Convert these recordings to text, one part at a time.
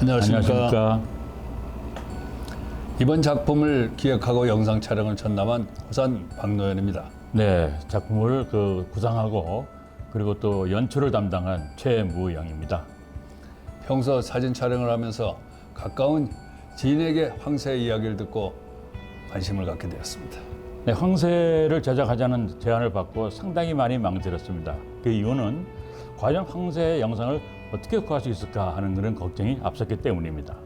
안녕하십니까. 이번 작품을 기획하고 영상 촬영을 전담한 호산 박노현입니다. 네, 작품을 구상하고 그리고 또 연출을 담당한 최무영입니다. 평소 사진 촬영을 하면서 가까운 지인에게 황새 이야기를 듣고 관심을 갖게 되었습니다. 네, 황새를 제작하자는 제안을 받고 상당히 많이 망설였습니다. 그 이유는 과연 황새 영상을 어떻게 구할 수 있을까 하는 그런 걱정이 앞섰기 때문입니다.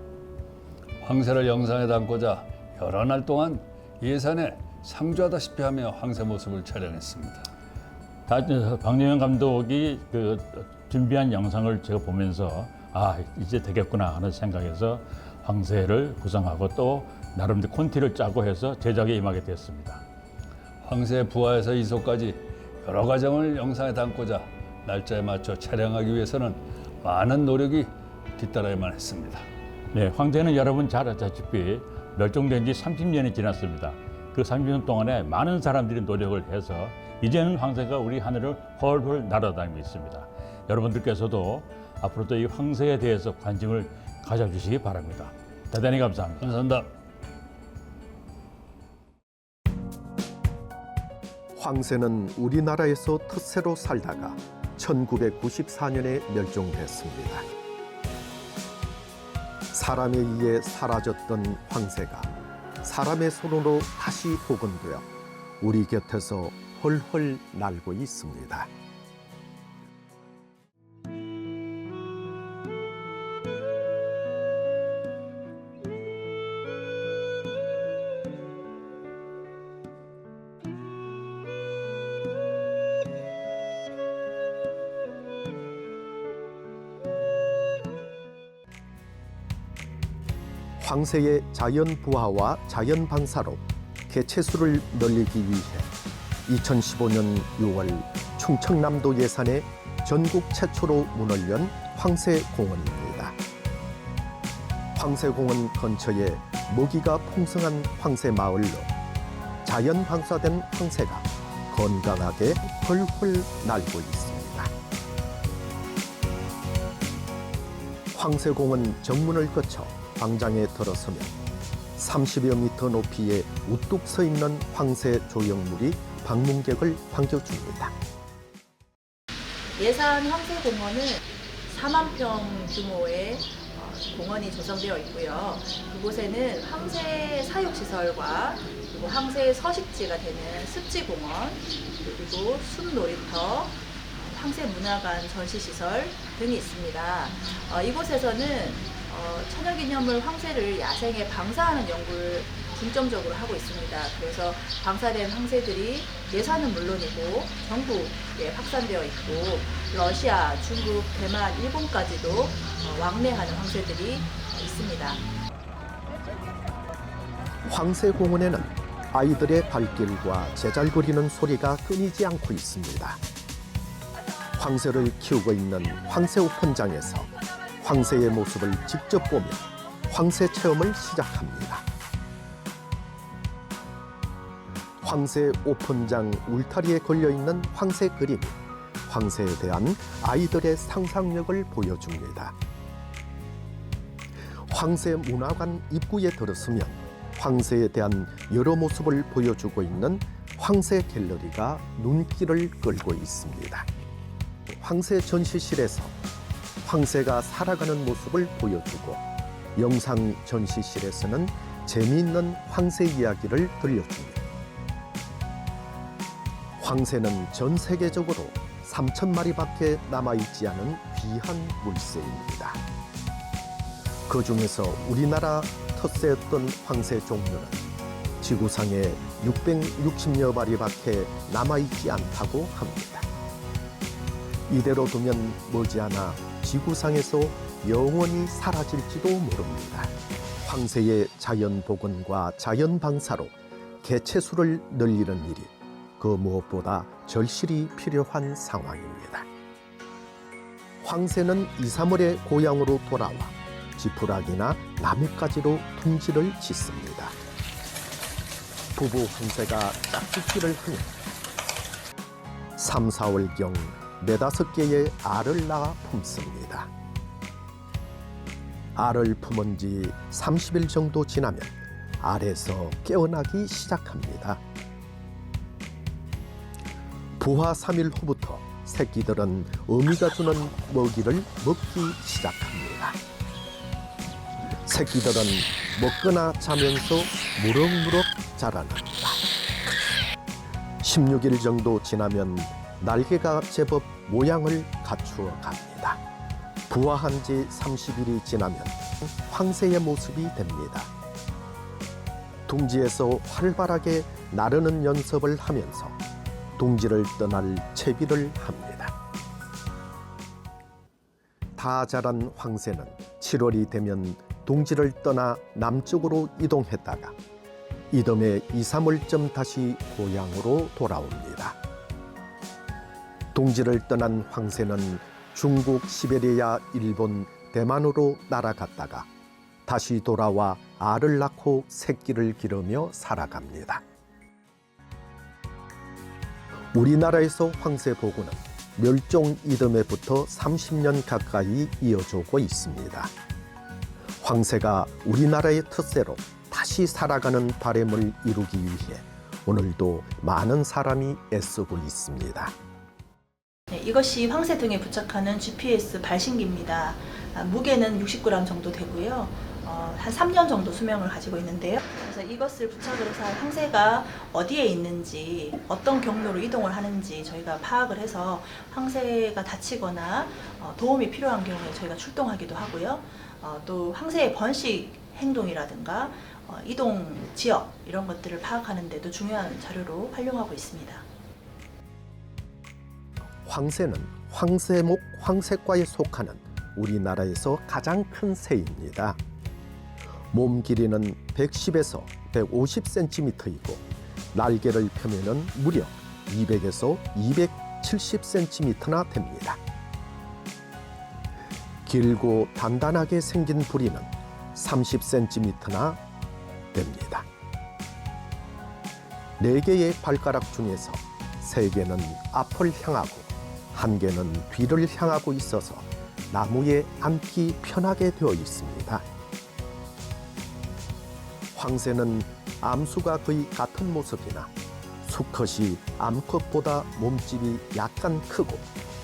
황새를 영상에 담고자 여러 날 동안 예산에 상주하다시피 하며 황새 모습을 촬영했습니다. 박노현 감독이 준비한 영상을 제가 보면서 이제 되겠구나 하는 생각에서 황새를 구상하고 또 나름대로 콘티를 짜고 해서 제작에 임하게 됐습니다. 황새 부화에서 이소까지 여러 과정을 영상에 담고자 날짜에 맞춰 촬영하기 위해서는 많은 노력이 뒤따라야만 했습니다. 네, 황새는 여러분 잘 아시다시피 멸종된 지 30년이 지났습니다. 그 30년 동안에 많은 사람들이 노력을 해서 이제는 황새가 우리 하늘을 헐헐 날아다니고 있습니다. 여러분들께서도 앞으로도 이 황새에 대해서 관심을 가져주시기 바랍니다. 대단히 감사합니다. 감사합니다. 황새는 우리나라에서 텃새로 살다가 1994년에 멸종됐습니다. 사람에 의해 사라졌던 황새가 사람의 손으로 다시 복원되어 우리 곁에서 헐헐 날고 있습니다. 황새의 자연 부화와 자연 방사로 개체수를 늘리기 위해 2015년 6월 충청남도 예산에 전국 최초로 문을 연 황새공원입니다. 황새공원 근처에 먹이가 풍성한 황새마을로 자연 방사된 황새가 건강하게 헐헐 날고 있습니다. 황새공원 정문을 거쳐 광장에 들어서면 30여 미터 높이에 우뚝 서 있는 황새 조형물이 방문객을 반겨줍니다. 예산 황새공원은 4만 평 규모의 공원이 조성되어 있고요. 그곳에는 황새 사육시설과 그리고 황새 서식지가 되는 습지공원, 그리고 숲놀이터, 황새문화관 전시시설 등이 있습니다. 이곳에서는 천연기념물 황새를 야생에 방사하는 연구를 중점적으로 하고 있습니다. 그래서 방사된 황새들이 예산은 물론이고 전국에 확산되어 있고 러시아, 중국, 대만, 일본까지도 왕래하는 황새들이 있습니다. 황새공원에는 아이들의 발길과 제잘거리는 소리가 끊이지 않고 있습니다. 황새를 키우고 있는 황새 오픈장에서 황새의 모습을 직접 보며 황새 체험을 시작합니다. 황새 오픈장 울타리에 걸려있는 황새 그림이 황새에 대한 아이들의 상상력을 보여줍니다. 황새 문화관 입구에 들어서면 황새에 대한 여러 모습을 보여주고 있는 황새 갤러리가 눈길을 끌고 있습니다. 황새 전시실에서 황새가 살아가는 모습을 보여주고 영상 전시실에서는 재미있는 황새 이야기를 들려줍니다. 황새는 전 세계적으로 3,000마리밖에 남아있지 않은 귀한 물새입니다. 그 중에서 우리나라 텃새였던 황새 종류는 지구상에 660여 마리밖에 남아있지 않다고 합니다. 이대로 두면 머지않아 지구상에서 영원히 사라질지도 모릅니다. 황새의 자연 복원과 자연 방사로 개체수를 늘리는 일이 그 무엇보다 절실히 필요한 상황입니다. 황새는 2, 3월에 고향으로 돌아와 지푸라기나 나뭇가지로 둥지를 짓습니다. 부부 황새가 짝짓기를 하며 3, 4월경 4-5개의 알을 낳아 품습니다. 알을 품은 지 30일 정도 지나면 알에서 깨어나기 시작합니다. 부화 3일 후부터 새끼들은 어미가 주는 먹이를 먹기 시작합니다. 새끼들은 먹거나 자면서 무럭무럭 자라납니다. 16일 정도 지나면 날개가 제법 모양을 갖추어 갑니다. 부화한 지 30일이 지나면 황새의 모습이 됩니다. 둥지에서 활발하게 나르는 연습을 하면서 둥지를 떠날 채비를 합니다. 다 자란 황새는 7월이 되면 둥지를 떠나 남쪽으로 이동했다가 이듬해 2, 3월쯤 다시 고향으로 돌아옵니다. 둥지를 떠난 황새는 중국, 시베리아, 일본, 대만으로 날아갔다가 다시 돌아와 알을 낳고 새끼를 기르며 살아갑니다. 우리나라에서 황새 보고는 멸종 이듬해부터 30년 가까이 이어져오고 있습니다. 황새가 우리나라의 특세로 다시 살아가는 바람을 이루기 위해 오늘도 많은 사람이 애쓰고 있습니다. 네, 이것이 황새 등에 부착하는 GPS 발신기입니다. 무게는 60g 정도 되고요. 한 3년 정도 수명을 가지고 있는데요. 그래서 이것을 부착을 해서 황새가 어디에 있는지, 어떤 경로로 이동을 하는지 저희가 파악을 해서 황새가 다치거나 도움이 필요한 경우에 저희가 출동하기도 하고요. 또 황새의 번식 행동이라든가 이동 지역 이런 것들을 파악하는 데도 중요한 자료로 활용하고 있습니다. 황새는 황새목 황새과에 속하는 우리나라에서 가장 큰 새입니다. 몸 길이는 110에서 150cm이고 날개를 펴면은 무려 200에서 270cm나 됩니다. 길고 단단하게 생긴 부리는 30cm나 됩니다. 4개의 발가락 중에서 3개는 앞을 향하고 1개는 뒤를 향하고 있어서 나무에 앉기 편하게 되어 있습니다. 황새는 암수가 거의 같은 모습이나 수컷이 암컷보다 몸집이 약간 크고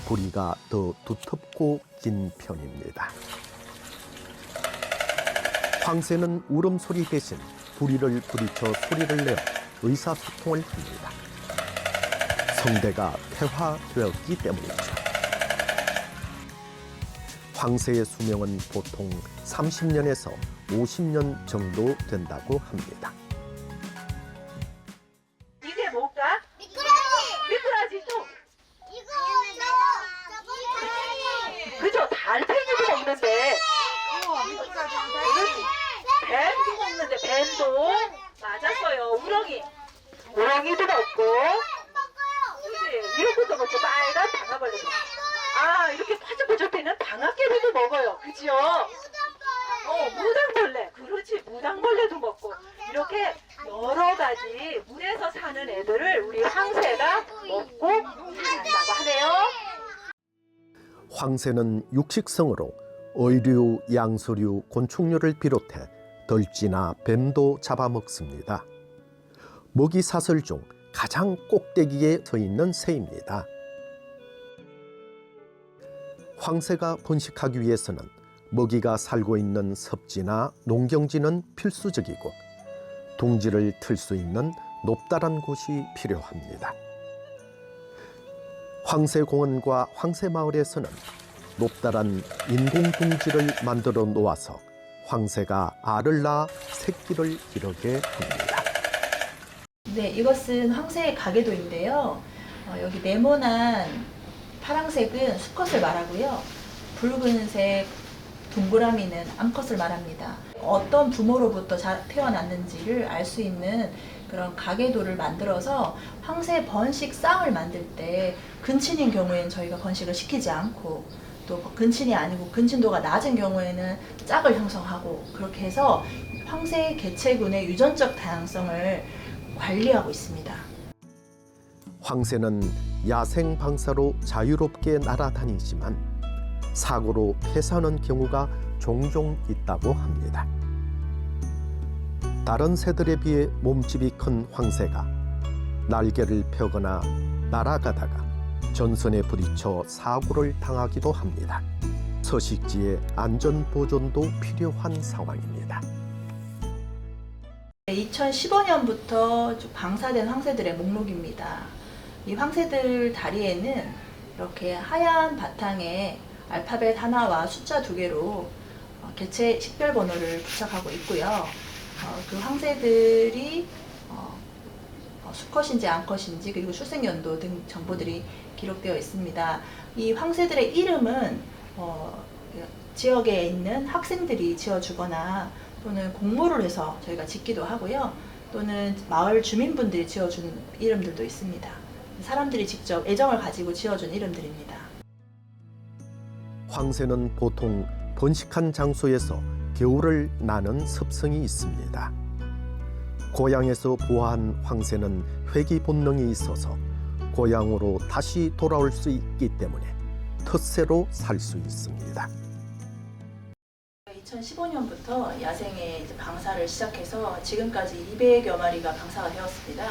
부리가 더 두텁고 긴 편입니다. 황새는 울음소리 대신 부리를 부리쳐 소리를 내어 의사소통을 합니다. 성대가 퇴화되었기 때문이죠. 황새의 수명은 보통 30년에서 50년 정도 된다고 합니다. 이게 뭘까? 미꾸라지 또. 그죠? 달팽이도 먹는데. 뱀도 먹는데 뱀도 맞았어요. 우렁이도 먹고. 그지? 이런 것도 먹고 빨간 방아벌레도. 아 이렇게 퍼적퍼적대는 방아깨비도 먹어요. 그지요? 무당벌레. 그렇지. 무당벌레도 먹고. 이렇게 여러 가지 물에서 사는 애들을 우리 황새가 먹고 산다고 하네요. 황새는 육식성으로 어류, 양서류, 곤충류를 비롯해 덜쥐나 뱀도 잡아먹습니다. 먹이 사슬 중 가장 꼭대기에 서 있는 새입니다. 황새가 번식하기 위해서는 먹이가 살고 있는 섭지나 농경지는 필수적이고 둥지를 틀 수 있는 높다란 곳이 필요합니다. 황새공원과 황새마을에서는 높다란 인공둥지를 만들어 놓아서 황새가 알을 낳아 새끼를 기르게 합니다. 네, 이것은 황새의 가계도인데요. 여기 네모난 파란색은 수컷을 말하고요. 붉은색 동그라미는 암컷을 말합니다. 어떤 부모로부터 태어났는지를 알 수 있는 그런 가계도를 만들어서 황새 번식 쌍을 만들 때 근친인 경우에는 저희가 번식을 시키지 않고 또 근친이 아니고 근친도가 낮은 경우에는 짝을 형성하고 그렇게 해서 황새 개체군의 유전적 다양성을 관리하고 있습니다. 황새는 야생 방사로 자유롭게 날아다니지만 사고로 폐사하는 경우가 종종 있다고 합니다. 다른 새들에 비해 몸집이 큰 황새가 날개를 펴거나 날아가다가 전선에 부딪혀 사고를 당하기도 합니다. 서식지의 안전 보존도 필요한 상황입니다. 2015년부터 방사된 황새들의 목록입니다. 이 황새들 다리에는 이렇게 하얀 바탕에 알파벳 하나와 숫자 2개로 개체 식별번호를 부착하고 있고요. 그 황새들이 수컷인지 암컷인지 그리고 출생연도 등 정보들이 기록되어 있습니다. 이 황새들의 이름은 지역에 있는 학생들이 지어주거나 또는 공모를 해서 저희가 짓기도 하고요. 또는 마을 주민분들이 지어준 이름들도 있습니다. 사람들이 직접 애정을 가지고 지어준 이름들입니다. 황새는 보통 번식한 장소에서 겨울을 나는 습성이 있습니다. 고향에서 부화한 황새는 회귀 본능이 있어서 고향으로 다시 돌아올 수 있기 때문에 텃새로 살 수 있습니다. 2015년부터 야생에 방사를 시작해서 지금까지 200여 마리가 방사가 되었습니다.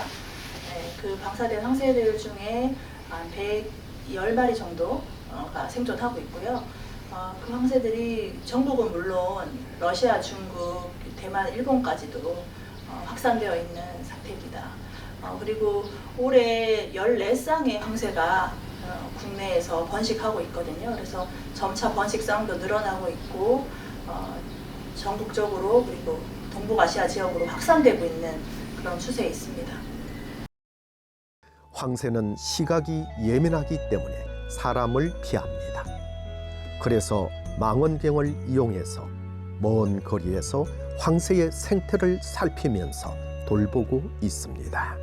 그 방사된 황새들 중에 한 110마리 정도가 생존하고 있고요. 그 황새들이 전국은 물론 러시아, 중국, 대만, 일본까지도 확산되어 있는 상태입니다. 그리고 올해 14쌍의 황새가 국내에서 번식하고 있거든요. 그래서 점차 번식쌍도 늘어나고 있고 전국적으로 그리고 동북아시아 지역으로 확산되고 있는 그런 추세에 있습니다. 황새는 시각이 예민하기 때문에 사람을 피합니다. 그래서 망원경을 이용해서 먼 거리에서 황새의 생태를 살피면서 돌보고 있습니다.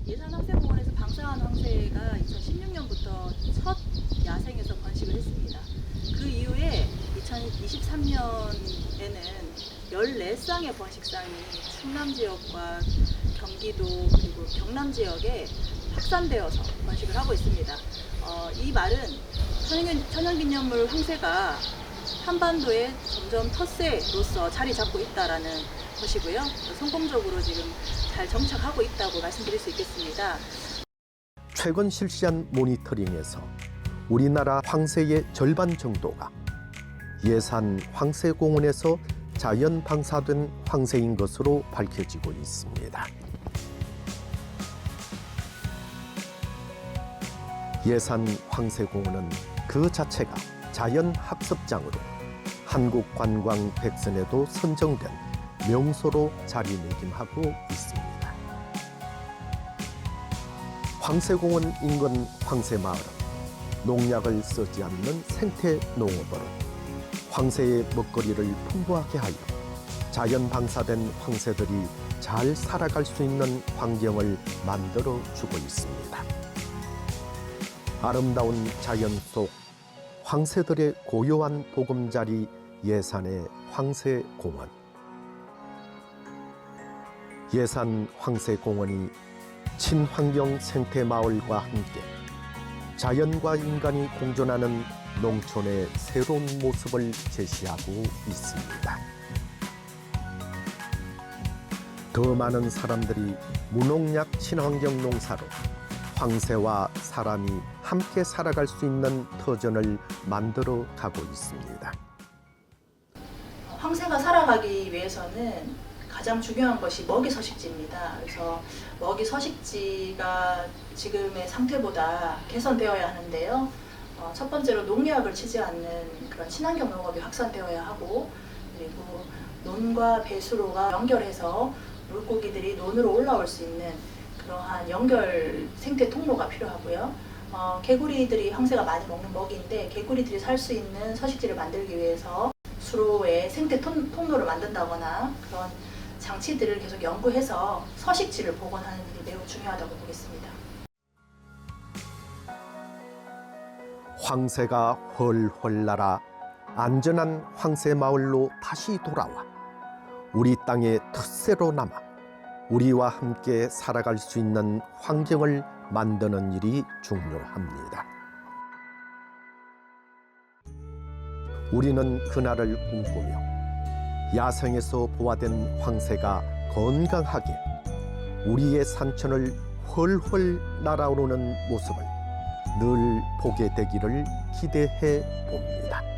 예산학생공원에서 방사한 황새가 2016년부터 첫 야생에서 번식을 했습니다. 그 이후에 2023년에는 14쌍의 번식쌍이 충남 지역과 경기도 그리고 경남 지역에 확산되어서 번식을 하고 있습니다. 이 말은 천연기념물 황새가 한반도에 점점 텃새로서 자리 잡고 있다라는 것이고요. 성공적으로 지금 잘 정착하고 있다고 말씀드릴 수 있겠습니다. 최근 실시한 모니터링에서 우리나라 황새의 절반 정도가 예산 황새공원에서 자연 방사된 황새인 것으로 밝혀지고 있습니다. 예산 황새공원은 그 자체가 자연학습장으로 한국관광백선에도 선정된 명소로 자리매김하고 있습니다. 황새공원 인근 황새마을은 농약을 쓰지 않는 생태 농업으로 황새의 먹거리를 풍부하게 하여 자연 방사된 황새들이 잘 살아갈 수 있는 환경을 만들어 주고 있습니다. 아름다운 자연 속 황새들의 고요한 보금자리 예산의 황새공원. 예산 황새공원이 친환경 생태마을과 함께 자연과 인간이 공존하는 농촌의 새로운 모습을 제시하고 있습니다. 더 많은 사람들이 무농약 친환경 농사로 황새와 사람이 함께 살아갈 수 있는 터전을 만들어 가고 있습니다. 황새가 살아가기 위해서는 가장 중요한 것이 먹이 서식지입니다. 그래서 먹이 서식지가 지금의 상태보다 개선되어야 하는데요. 첫 번째로 농약을 치지 않는 그런 친환경 농업이 확산되어야 하고, 그리고 논과 배수로가 연결해서 물고기들이 논으로 올라올 수 있는 그러한 연결 생태 통로가 필요하고요. 개구리들이 황새가 많이 먹는 먹이인데 개구리들이 살 수 있는 서식지를 만들기 위해서 수로에 생태 통로를 만든다거나 그런 장치들을 계속 연구해서 서식지를 복원하는 일이 매우 중요하다고 보겠습니다. 황새가 훨훨 날아 안전한 황새 마을로 다시 돌아와 우리 땅의 텃새로 남아 우리와 함께 살아갈 수 있는 환경을 만드는 일이 중요합니다. 우리는 그날을 꿈꾸며 야생에서 부화된 황새가 건강하게 우리의 산천을 훨훨 날아오르는 모습을 늘 보게 되기를 기대해 봅니다.